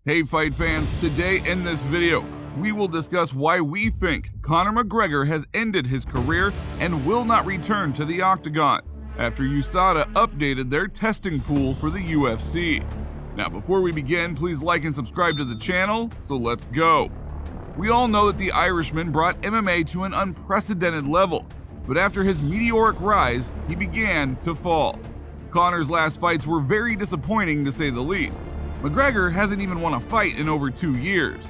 Hey fight fans, today in this video, we will discuss why we think Conor McGregor has ended his career and will not return to the octagon after USADA updated their testing pool for the UFC. Now before we begin, please like and subscribe to the channel, so let's go. We all know that the Irishman brought MMA to an unprecedented level, but after his meteoric rise, he began to fall. Conor's last fights were very disappointing to say the least. McGregor hasn't even won a fight in over 2 years.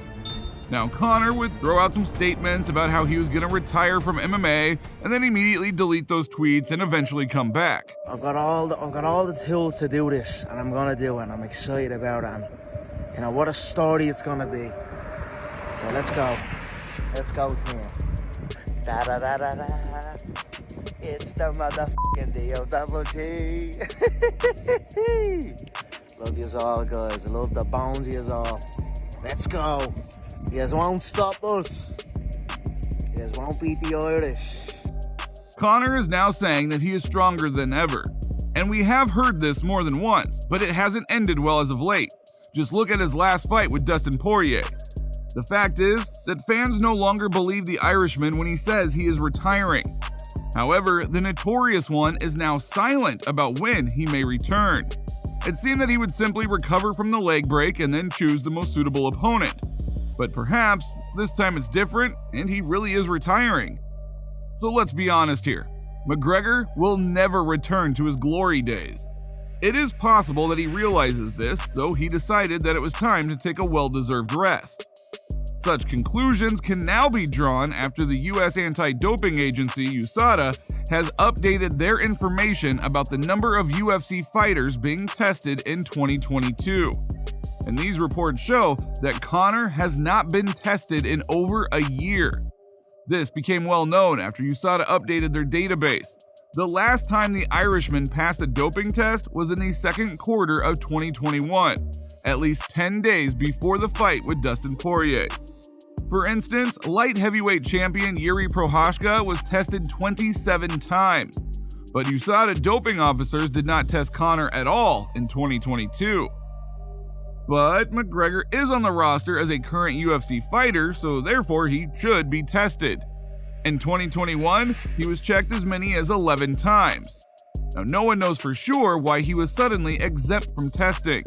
Now Conor would throw out some statements about how he was going to retire from MMA and then immediately delete those tweets and eventually come back. I've got all the tools to do this, and I'm gonna do it, and I'm excited about it, and you know what a story it's gonna be. So let's go team. Da da da da da. It's the motherfucking D-O-double-G. Love yous all, guys. I love the bones yous all. Let's go. Yous won't stop us. Yous won't beat the Irish. Conor is now saying that he is stronger than ever. And we have heard this more than once, but it hasn't ended well as of late. Just look at his last fight with Dustin Pori. The fact is that fans no longer believe the Irishman when he says he is retiring. However, the Notorious one is now silent about when he may return. It seemed that he would simply recover from the leg break and then choose the most suitable opponent. But perhaps this time it's different and he really is retiring. So let's be honest here. McGregor will never return to his glory days. It is possible that he realizes this, so he decided that it was time to take a well-deserved rest. Such conclusions can now be drawn after the U.S. anti-doping agency, USADA, has updated their information about the number of UFC fighters being tested in 2022. And these reports show that Conor has not been tested in over a year. This became well known after USADA updated their database. The last time the Irishman passed a doping test was in the second quarter of 2021, at least 10 days before the fight with Dustin Pori. For instance, light heavyweight champion Yuri Prochazka was tested 27 times, but USADA doping officers did not test Conor at all in 2022. But McGregor is on the roster as a current UFC fighter, so therefore he should be tested. In 2021, he was checked as many as 11 times. Now, no one knows for sure why he was suddenly exempt from testing.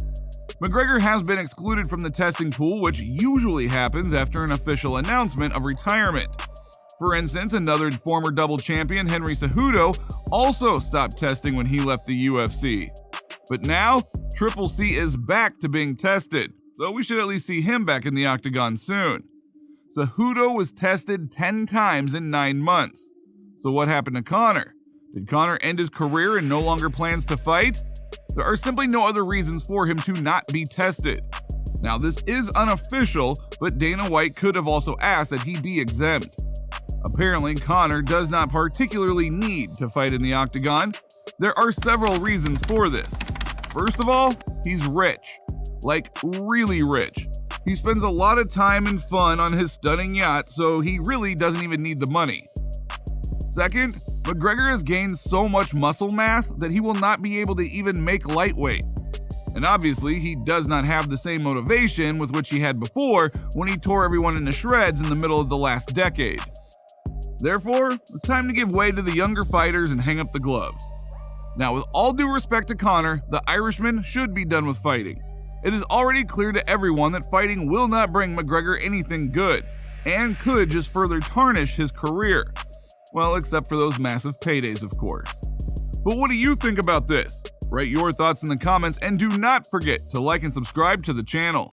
McGregor has been excluded from the testing pool, which usually happens after an official announcement of retirement. For instance, another former double champion, Henry Cejudo, also stopped testing when he left the UFC. But now, Triple C is back to being tested, so we should at least see him back in the octagon soon. Cejudo was tested 10 times in 9 months. So what happened to Conor? Did Conor end his career and no longer plans to fight? There are simply no other reasons for him to not be tested. Now this is unofficial, but Dana White could have also asked that he be exempt. Apparently, Conor does not particularly need to fight in the octagon. There are several reasons for this. First of all, he's rich. Like, really rich. He spends a lot of time and fun on his stunning yacht, so he really doesn't even need the money. Second, McGregor has gained so much muscle mass that he will not be able to even make lightweight. And obviously, he does not have the same motivation with which he had before when he tore everyone into shreds in the middle of the last decade. Therefore, it's time to give way to the younger fighters and hang up the gloves. Now, with all due respect to Conor, the Irishman should be done with fighting. It is already clear to everyone that fighting will not bring McGregor anything good, and could just further tarnish his career. Well, except for those massive paydays, of course. But what do you think about this? Write your thoughts in the comments, and do not forget to like and subscribe to the channel.